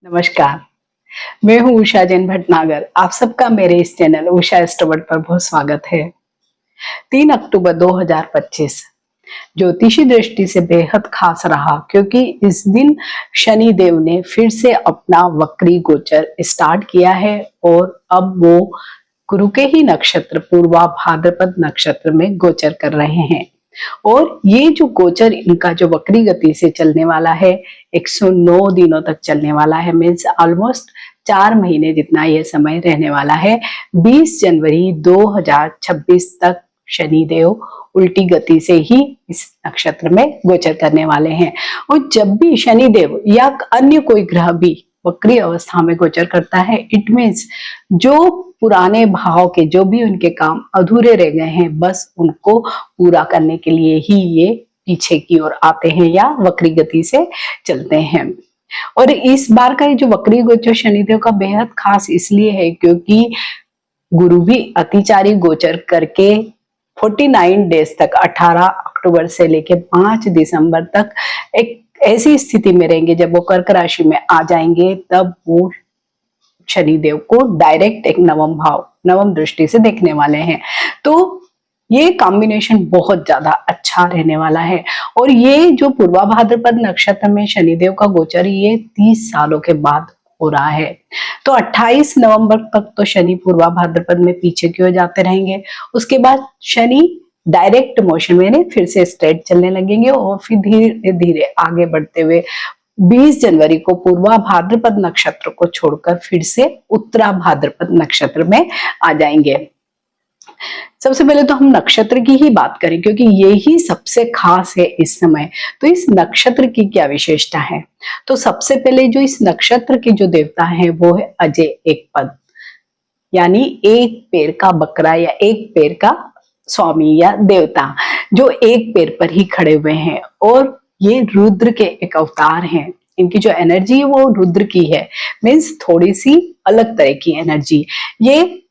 नमस्कार। मैं हूँ उषा जैन भटनागर। आप सबका मेरे इस चैनल उषा एस्ट्रोवर्ड पर बहुत स्वागत है। 3 अक्टूबर 2025 ज्योतिषी दृष्टि से बेहद खास रहा, क्योंकि इस दिन शनि देव ने फिर से अपना वक्री गोचर स्टार्ट किया है और अब वो गुरु के ही नक्षत्र पूर्वा भाद्रपद नक्षत्र में गोचर कर रहे हैं। और ये जो गोचर इनका जो वक्री गति से चलने वाला है, 109 दिनों तक चलने वाला है, मीन्स ऑलमोस्ट 4 महीने जितना ये समय रहने वाला है। 20 जनवरी 2026 तक शनिदेव उल्टी गति से ही इस नक्षत्र में गोचर करने वाले हैं। और जब भी शनिदेव या अन्य कोई ग्रह भी वक्री अवस्था में गोचर करता है, इट मीन्स जो पुराने भाव के जो भी उनके काम अधूरे रह गए हैं, बस उनको पूरा करने के लिए ही ये पीछे की ओर आते हैं या वक्री गति से चलते हैं। और इस बार का ये जो वक्री गोचर शनिदेव का बेहद खास इसलिए है क्योंकि गुरु भी अतिचारी गोचर करके 49 डेज तक 18 अक्टूबर से लेके 5 दिसंबर तक एक ऐसी स्थिति में रहेंगे। जब वो कर्क राशि में आ जाएंगे तब वो शनिदेव को डायरेक्ट एक नवम दृष्टि से देखने वाले हैं। तो ये कॉम्बिनेशन बहुत ज्यादा अच्छा रहने वाला है। और ये जो पूर्वा भाद्रपद नक्षत्र में शनिदेव का गोचर ये 30 सालों के बाद हो रहा है। तो 28 नवंबर तक तो शनि पूर्वा भाद्रपद में पीछे की ओर जाते रहेंगे। उसके बाद शनि डायरेक्ट मोशन में फिर से स्ट्रेट चलने लगेंगे और फिर धीरे धीरे आगे बढ़ते हुए 20 जनवरी को पूर्वा भाद्रपद नक्षत्र को छोड़कर फिर से उत्तरा भाद्रपद नक्षत्र में आ जाएंगे। सबसे पहले तो हम नक्षत्र की ही बात करें, क्योंकि ये ही सबसे खास है इस समय। तो इस नक्षत्र की क्या विशेषता है? तो सबसे पहले जो इस नक्षत्र के जो देवता हैं वो है अजय एक पद, यानी एक पैर का बकरा या एक पैर का स्वामी या देवता, जो एक पैर पर ही खड़े हुए हैं। और ये रुद्र के एक अवतार हैं। इनकी जो एनर्जी है वो रुद्र की है, मीन्स थोड़ी सी अलग तरह की एनर्जी। ये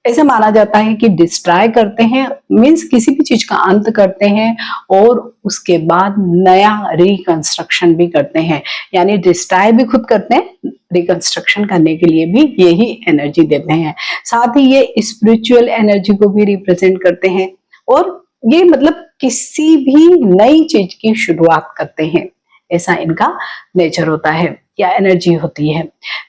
ऐसा माना जाता है कि डिस्ट्रॉय करते हैं, मीन्स किसी भी चीज का अंत करते हैं और उसके बाद नया रिकंस्ट्रक्शन भी करते हैं। यानी डिस्ट्रॉय भी खुद करते हैं, रिकंस्ट्रक्शन करने के लिए भी यही एनर्जी देते हैं। साथ ही ये स्पिरिचुअल एनर्जी को भी रिप्रेजेंट करते हैं और ये मतलब किसी भी नई चीज की शुरुआत करते हैं, ऐसा इनका नेचर होता है या एनर्जी होती है।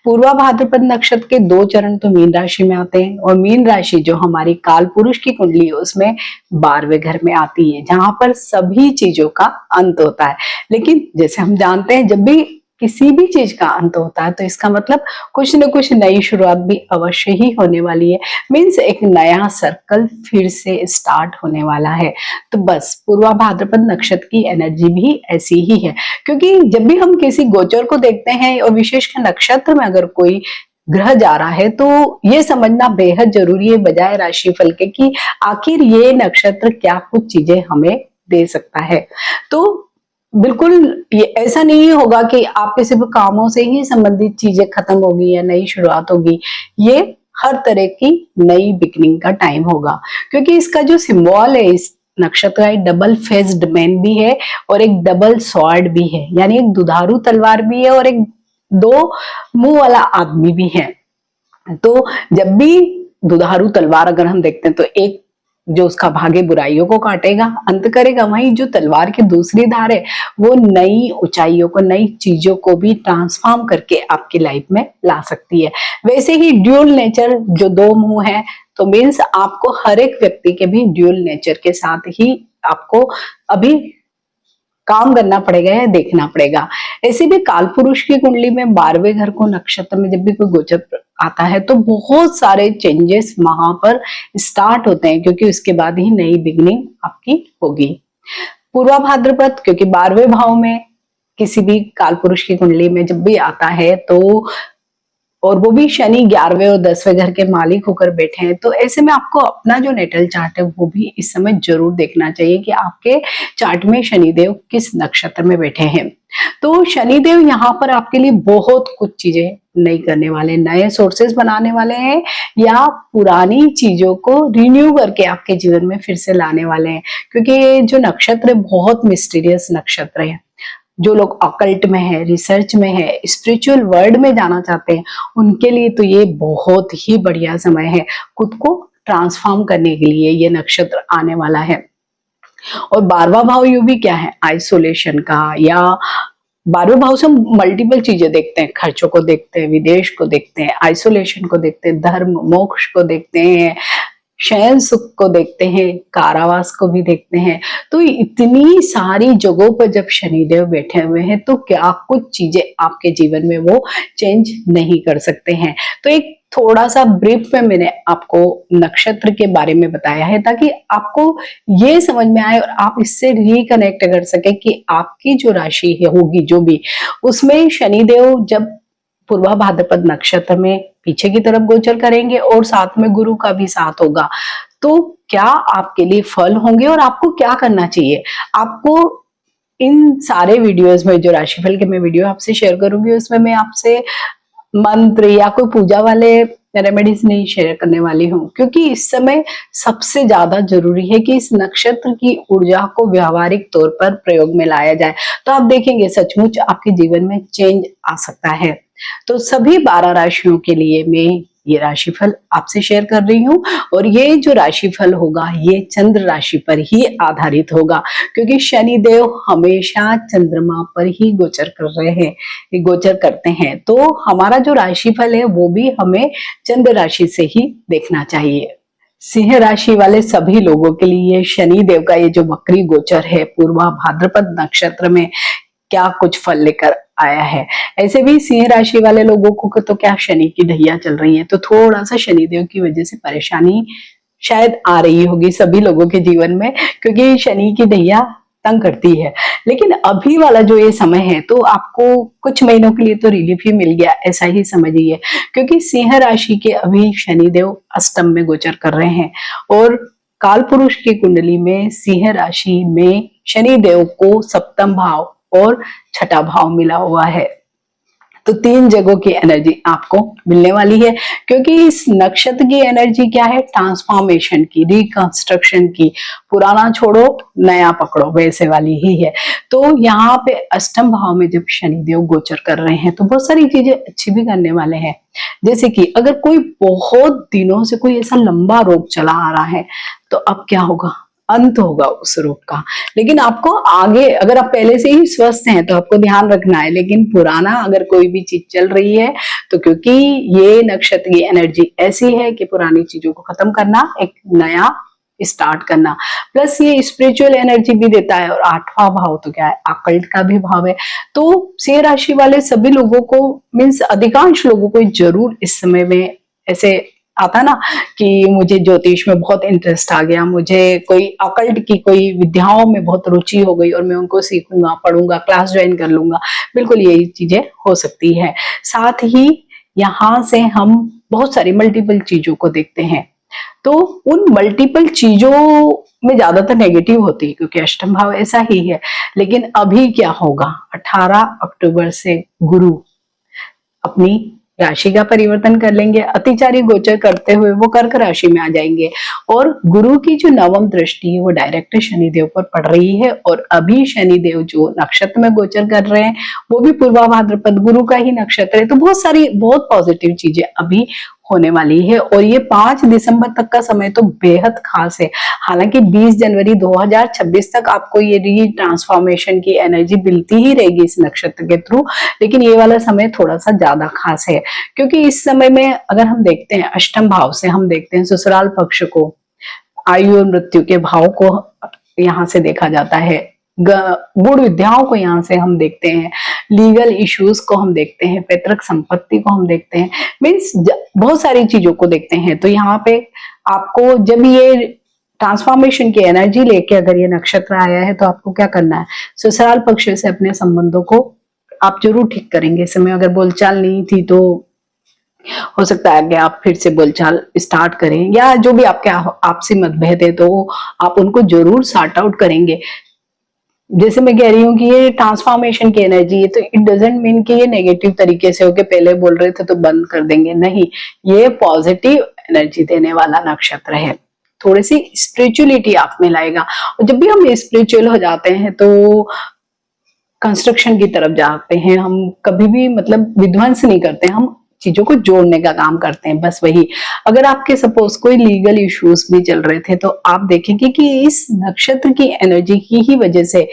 पूर्वा भाद्रपद नक्षत्र के 2 चरण तो मीन राशि में आते हैं और मीन राशि जो हमारी काल पुरुष की कुंडली है उसमें 12वें घर में आती है, जहां पर सभी चीजों का अंत होता है। लेकिन जैसे हम जानते हैं जब भी किसी भी चीज का अंत होता है तो इसका मतलब कुछ न कुछ नई शुरुआत भी अवश्य ही होने वाली है। मीन्स एक नया सर्कल फिर से स्टार्ट होने वाला है। तो बस पूर्वा भाद्रपद नक्षत्र की एनर्जी भी ऐसी ही है, क्योंकि जब भी हम किसी गोचर को देखते हैं और विशेषकर नक्षत्र में अगर कोई ग्रह जा रहा है तो ये समझना बेहद जरूरी है बजाय राशिफल के कि आखिर ये नक्षत्र क्या कुछ चीजें हमें दे सकता है। तो बिल्कुल ये ऐसा नहीं होगा कि आपके सिर्फ कामों से ही संबंधित चीजें खत्म होगी या नई शुरुआत होगी। ये हर तरह की नई बिगनिंग का टाइम होगा, क्योंकि इसका जो सिंबल है इस नक्षत्र का एक डबल फेस्ड मैन भी है और एक डबल स्वॉर्ड भी है, यानी एक दुधारू तलवार भी है और एक 2 मुंह वाला आदमी भी है। तो जब भी दुधारू तलवार अगर हम देखते हैं तो एक जो उसका भागे बुराइयों को काटेगा, अंत करेगा, वहीं जो तलवार की दूसरी धार है वो नई ऊंचाइयों को, नई चीजों को भी ट्रांसफॉर्म करके आपकी लाइफ में ला सकती है। वैसे ही ड्यूल नेचर जो 2 मुंह है, तो मीन्स आपको हर एक व्यक्ति के भी ड्यूल नेचर के साथ ही आपको अभी काम करना पड़ेगा या देखना पड़ेगा। ऐसे भी काल पुरुष की कुंडली में 12वें घर को नक्षत्र में जब भी कोई गोचर आता है तो बहुत सारे चेंजेस वहां पर स्टार्ट होते हैं, क्योंकि उसके बाद ही नई बिगनिंग आपकी होगी। पूर्वा भाद्रपद क्योंकि 12वें भाव में किसी भी काल पुरुष की कुंडली में जब भी आता है तो, और वो भी शनि 11वें और 10वें घर के मालिक होकर बैठे हैं, तो ऐसे में आपको अपना जो नेटल चार्ट है वो भी इस समय जरूर देखना चाहिए कि आपके चार्ट में शनिदेव किस नक्षत्र में बैठे हैं। तो शनिदेव यहाँ पर आपके लिए बहुत कुछ चीजें नई करने वाले, नए सोर्सेस बनाने वाले हैं या पुरानी चीजों को रिन्यू करके आपके जीवन में फिर से लाने वाले हैं, क्योंकि ये जो नक्षत्र बहुत मिस्टीरियस नक्षत्र है। जो लोग ऑकल्ट में है, रिसर्च में है, स्पिरिचुअल वर्ल्ड में जाना चाहते हैं, उनके लिए तो ये बहुत ही बढ़िया समय है। खुद को ट्रांसफॉर्म करने के लिए ये नक्षत्र आने वाला है। और 12वां भाव यू भी क्या है, आइसोलेशन का, या 12वें भाव से हम मल्टीपल चीजें देखते हैं, खर्चों को देखते हैं, विदेश को देखते हैं, आइसोलेशन को देखते हैं, धर्म मोक्ष को देखते हैं, शयन सुख को देखते हैं, कारावास को भी देखते हैं। तो इतनी सारी जगहों पर जब शनिदेव बैठे हुए हैं तो क्या कुछ चीजें आपके जीवन में वो चेंज नहीं कर सकते हैं। तो एक थोड़ा सा ब्रीफ में मैंने आपको नक्षत्र के बारे में बताया है ताकि आपको ये समझ में आए और आप इससे रिकनेक्ट कर सके कि आपकी जो राशि है होगी जो भी, उसमें शनिदेव जब पूर्वा भाद्रपद नक्षत्र में पीछे की तरफ गोचर करेंगे और साथ में गुरु का भी साथ होगा, तो क्या आपके लिए फल होंगे और आपको क्या करना चाहिए। आपको इन सारे वीडियोस में जो राशिफल के मैं वीडियो आपसे शेयर करूंगी उसमें मैं आपसे मंत्र या कोई पूजा वाले रेमेडीज नहीं शेयर करने वाली हूँ, क्योंकि इस समय सबसे ज्यादा जरूरी है कि इस नक्षत्र की ऊर्जा को व्यावहारिक तौर पर प्रयोग में लाया जाए। तो आप देखेंगे सचमुच आपके जीवन में चेंज आ सकता है। तो सभी 12 राशियों के लिए मैं ये राशिफल आपसे शेयर कर रही हूँ और ये जो राशिफल होगा ये चंद्र राशि पर ही आधारित होगा, क्योंकि शनिदेव हमेशा चंद्रमा पर ही गोचर कर रहे हैं, गोचर करते हैं। तो हमारा जो राशिफल है वो भी हमें चंद्र राशि से ही देखना चाहिए। सिंह राशि वाले सभी लोगों के लिए शनि देव का ये जो वक्री गोचर है पूर्वा भाद्रपद नक्षत्र में क्या कुछ फल लेकर आया है। ऐसे भी सिंह राशि वाले लोगों को तो क्या शनि की ढैया चल रही है, तो थोड़ा सा शनिदेव की वजह से परेशानी शायद आ रही होगी सभी लोगों के जीवन में, क्योंकि शनि की ढैया तंग करती है। लेकिन अभी वाला जो ये समय है तो आपको कुछ महीनों के लिए तो रिलीफ ही मिल गया ऐसा ही समझिए, क्योंकि सिंह राशि के अभी शनिदेव अष्टम में गोचर कर रहे हैं और काल पुरुष की कुंडली में सिंह राशि में शनिदेव को सप्तम भाव और छठा भाव मिला हुआ है। तो 3 जगहों की एनर्जी आपको मिलने वाली है, क्योंकि इस नक्षत्र की एनर्जी क्या है, ट्रांसफॉर्मेशन की, रिकंस्ट्रक्शन की, पुराना छोड़ो नया पकड़ो वैसे वाली ही है। तो यहाँ पे अष्टम भाव में जब शनिदेव गोचर कर रहे हैं तो बहुत सारी चीजें अच्छी भी करने वाले हैं। जैसे कि अगर कोई बहुत दिनों से कोई ऐसा लंबा रोग चला आ रहा है तो अब क्या होगा, अंत होगा उस रोग का। लेकिन आपको आगे, अगर आप पहले से ही स्वस्थ हैं तो आपको ध्यान रखना है, लेकिन पुराना अगर कोई भी चीज चल रही है तो क्योंकि ये नक्षत्र की एनर्जी ऐसी है कि पुरानी चीजों को खत्म करना, एक नया स्टार्ट करना, प्लस ये स्पिरिचुअल एनर्जी भी देता है। और 8वां भाव तो क्या है, अकल्ट का भी भाव है। तो सिंह राशि वाले सभी लोगों को, मीन्स अधिकांश लोगों को जरूर इस समय में ऐसे आता ना कि मुझे ज्योतिष में बहुत इंटरेस्ट आ गया, मुझे कोई अकल्ट की कोई विद्याओं में बहुत रुचि हो गई और मैं उनको सीखूंगा, पढ़ूंगा, क्लास ज्वाइन कर लूंगा। बिल्कुल यही चीजें हो सकती है। साथ ही यहाँ से हम बहुत सारी मल्टीपल चीजों को देखते हैं, तो उन मल्टीपल चीजों में ज्यादातर नेगेटिव होती है क्योंकि अष्टम भाव ऐसा ही है। लेकिन अभी क्या होगा, 18 अक्टूबर से गुरु अपनी राशि का परिवर्तन कर लेंगे, अतिचारी गोचर करते हुए वो कर्क राशि में आ जाएंगे और गुरु की जो नवम दृष्टि है वो डायरेक्ट शनिदेव पर पड़ रही है। और अभी शनिदेव जो नक्षत्र में गोचर कर रहे हैं वो भी पूर्वा भाद्रपद गुरु का ही नक्षत्र है। तो बहुत सारी बहुत पॉजिटिव चीजें अभी होने वाली है और ये 5 दिसंबर तक का समय तो बेहद खास है। हालांकि 20 जनवरी 2026 तक आपको ये री ट्रांसफॉर्मेशन की एनर्जी मिलती ही रहेगी इस नक्षत्र के थ्रू, लेकिन ये वाला समय थोड़ा सा ज्यादा खास है क्योंकि इस समय में अगर हम देखते हैं अष्टम भाव से, हम देखते हैं ससुराल पक्ष को, आयु और मृत्यु के भाव को यहाँ से देखा जाता है, गुण विद्याओं को यहाँ से हम देखते हैं, लीगल इश्यूज को हम देखते हैं, पैतृक संपत्ति को हम देखते हैं, मीन्स बहुत सारी चीजों को देखते हैं। तो यहाँ पे आपको जब ये ट्रांसफॉर्मेशन की एनर्जी लेके अगर ये नक्षत्र आया है तो आपको क्या करना है, ससुराल पक्ष से अपने संबंधों को आप जरूर ठीक करेंगे। इस समय अगर बोलचाल नहीं थी तो हो सकता है कि आप फिर से बोलचाल स्टार्ट करें, या जो भी आपके आपसी मतभेद है तो आप उनको जरूर सॉर्ट आउट करेंगे। जैसे मैं कह रही हूँ कि ये ट्रांसफॉर्मेशन की एनर्जी है तो इट डजेंट मीन कि ये नेगेटिव तरीके से हो के पहले बोल रहे थे तो बंद कर देंगे, नहीं, ये पॉजिटिव एनर्जी देने वाला नक्षत्र है। थोड़ी सी स्पिरिचुअलिटी आप में लाएगा और जब भी हम स्पिरिचुअल हो जाते हैं तो कंस्ट्रक्शन की तरफ जाते हैं, हम कभी भी मतलब विध्वंस नहीं करते, हम चीजों को जोड़ने का काम करते हैं, बस वही। अगर आपके सपोज कोई लीगल इश्यूज भी चल रहे थे तो आप देखेंगे कि इस नक्षत्र की एनर्जी की ही वजह से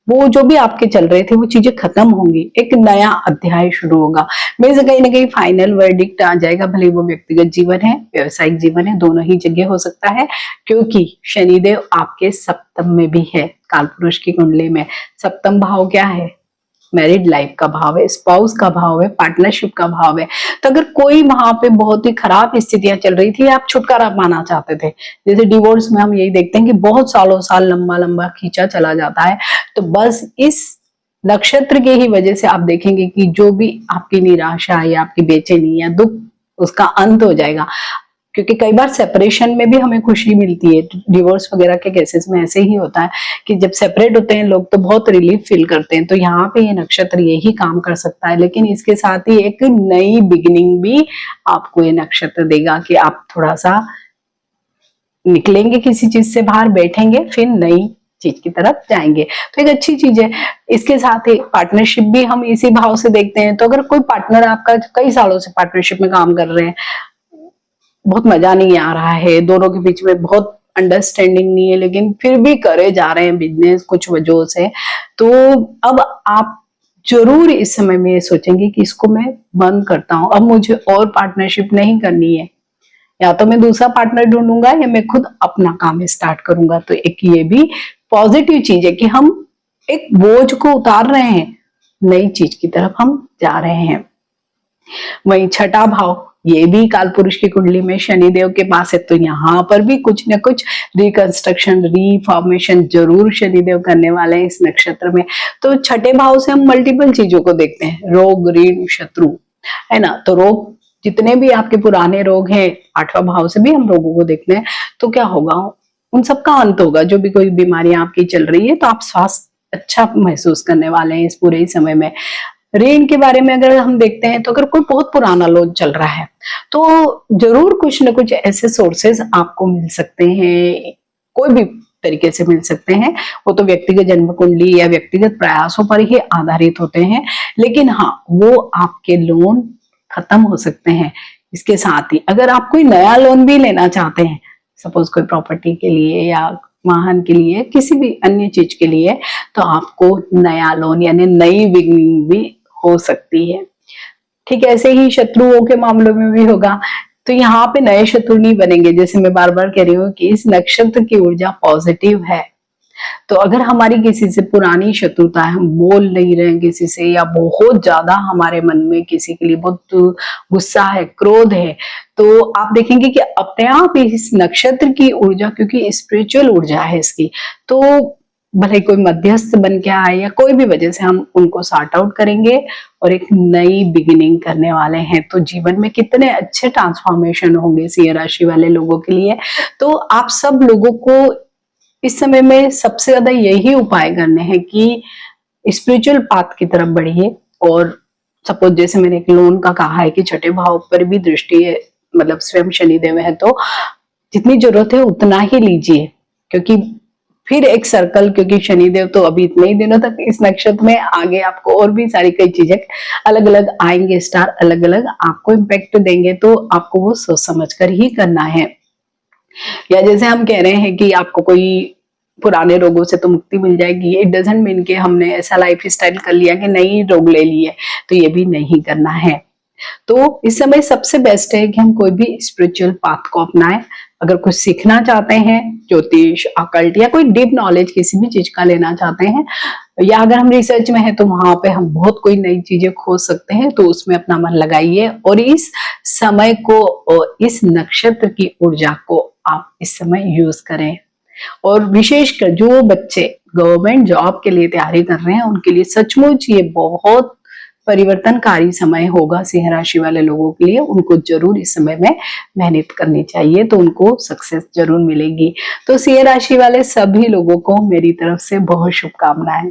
वो जो भी आपके चल रहे थे वो चीजें खत्म होंगी, एक नया अध्याय शुरू होगा। मेरे से कहीं ना कहीं फाइनल वर्डिक्ट आ जाएगा, भले वो व्यक्तिगत जीवन है, व्यवसायिक जीवन है, दोनों ही जगह हो सकता है, क्योंकि शनिदेव आपके सप्तम में भी है। कालपुरुष की कुंडली में सप्तम भाव क्या है? मैरिड लाइफ का भाव है, स्पाउस का भाव है, पार्टनरशिप का भाव है। तो अगर कोई वहां पे बहुत ही खराब स्थितियां चल रही थी, आप छुटकारा पाना चाहते थे, जैसे डिवोर्स में हम यही देखते हैं कि बहुत सालों साल लंबा लंबा खींचा चला जाता है, तो बस इस नक्षत्र के ही वजह से आप देखेंगे कि जो भी आपकी निराशा या आपकी बेचैनी या दुख, उसका अंत हो जाएगा। क्योंकि कई बार सेपरेशन में भी हमें खुशी मिलती है, डिवोर्स वगैरह के केसेस में ऐसे ही होता है कि जब सेपरेट होते हैं लोग तो बहुत रिलीफ फील करते हैं। तो यहाँ पे ये नक्षत्र यही काम कर सकता है, लेकिन इसके साथ ही एक नई बिगिनिंग भी आपको ये नक्षत्र देगा कि आप थोड़ा सा निकलेंगे किसी चीज से बाहर, बैठेंगे, फिर नई चीज की तरफ जाएंगे, तो एक अच्छी चीज है। इसके साथ ही पार्टनरशिप भी हम इसी भाव से देखते हैं। तो अगर कोई पार्टनर आपका कई सालों से पार्टनरशिप में काम कर रहे हैं, बहुत मजा नहीं आ रहा है, दोनों के बीच में बहुत अंडरस्टैंडिंग नहीं है, लेकिन फिर भी करे जा रहे हैं बिजनेस कुछ वजहों से, तो अब आप जरूर इस समय में ये सोचेंगे कि इसको मैं बंद करता हूं, अब मुझे और पार्टनरशिप नहीं करनी है, या तो मैं दूसरा पार्टनर ढूंढूंगा या मैं खुद अपना काम स्टार्ट करूंगा। तो एक ये भी पॉजिटिव चीज है कि हम एक बोझ को उतार रहे हैं, नई चीज की तरफ हम जा रहे हैं। वहीं छठा भाव, ये भी कालपुरुष की कुंडली में शनिदेव के पास है, तो यहाँ पर भी कुछ न कुछ रिकंस्ट्रक्शन, रिफॉर्मेशन जरूर शनिदेव करने वाले हैं इस नक्षत्र में। तो छठे भाव से हम मल्टीपल चीजों को देखते हैं, रोग, ऋण, शत्रु, है ना। तो रोग, जितने भी आपके पुराने रोग हैं, आठवां भाव से भी हम रोगों को देखते हैं, तो क्या होगा, उन सबका अंत होगा। जो भी कोई बीमारियां आपकी चल रही है तो आप स्वास्थ्य अच्छा महसूस करने वाले हैं इस पूरे समय में। ऋण के बारे में अगर हम देखते हैं तो अगर कोई बहुत पुराना लोन चल रहा है तो जरूर कुछ न कुछ ऐसे सोर्सेज आपको मिल सकते हैं, कोई भी तरीके से मिल सकते हैं। वो तो व्यक्तिगत जन्म कुंडली या व्यक्तिगत प्रयासों पर ही आधारित होते हैं, लेकिन हाँ, वो आपके लोन खत्म हो सकते हैं। इसके साथ ही अगर आप कोई नया लोन भी लेना चाहते हैं, सपोज कोई प्रॉपर्टी के लिए या वाहन के लिए, किसी भी अन्य चीज के लिए, तो आपको नया लोन यानी नई बिगिनिंग भी हो सकती है। ठीक है, ऐसे ही शत्रुओं के मामलों में भी होगा। तो यहाँ पे नए शत्रु नहीं बनेंगे, जैसे मैं बार बार कह रही हूँ कि इस नक्षत्र की ऊर्जा पॉजिटिव है। तो अगर हमारी किसी से पुरानी शत्रुता है, हम बोल नहीं रहे हैं किसी से, या बहुत ज्यादा हमारे मन में किसी के लिए बहुत गुस्सा है, क्रोध है, तो आप देखेंगे कि अपने आप इस नक्षत्र की ऊर्जा, क्योंकि स्पिरिचुअल ऊर्जा है इसकी, तो भले कोई मध्यस्थ बन के आए या कोई भी वजह से, हम उनको सॉर्ट आउट करेंगे और एक नई बिगिनिंग करने वाले हैं। तो जीवन में कितने अच्छे ट्रांसफॉर्मेशन होंगे सिंह राशि वाले लोगों के लिए। तो आप सब लोगों को इस समय में सबसे ज्यादा यही उपाय करने हैं कि स्पिरिचुअल पाथ की तरफ बढ़िए। और सपोज जैसे मैंने एक लोन का कहा है कि छठे भाव पर भी दृष्टि है, मतलब स्वयं शनिदेव है, तो जितनी जरूरत है उतना ही लीजिए, क्योंकि फिर एक सर्कल, क्योंकि शनिदेव तो अभी इतने ही दिनों तक इस नक्षत्र में, आगे आपको और भी सारी कई चीजें अलग अलग आएंगे, स्टार अलग अलग आपको इम्पैक्ट देंगे, तो आपको वो सोच समझ कर ही करना है। या जैसे हम कह रहे हैं कि आपको कोई पुराने रोगों से तो मुक्ति मिल जाएगी, इट डजंट मीन कि हमने ऐसा लाइफ स्टाइल कर लिया कि नई रोग ले लिए, तो ये भी नहीं करना है। तो इस समय सबसे बेस्ट है कि हम कोई भी स्पिरिचुअल पाथ को अपनाएं। अगर कुछ सीखना चाहते हैं, ज्योतिष, अकल्ट या कोई डीप नॉलेज किसी भी चीज का लेना चाहते हैं, या अगर हम रिसर्च में हैं तो वहां पे हम बहुत कोई नई चीजें खोज सकते हैं, तो उसमें अपना मन लगाइए और इस समय को और इस नक्षत्र की ऊर्जा को आप इस समय यूज करें। और विशेषकर जो बच्चे गवर्नमेंट जॉब के लिए तैयारी कर रहे हैं, उनके लिए सचमुच ये बहुत परिवर्तनकारी समय होगा सिंह राशि वाले लोगों के लिए। उनको जरूर इस समय में मेहनत करनी चाहिए, तो उनको सक्सेस जरूर मिलेगी। तो सिंह राशि वाले सभी लोगों को मेरी तरफ से बहुत शुभकामनाएं।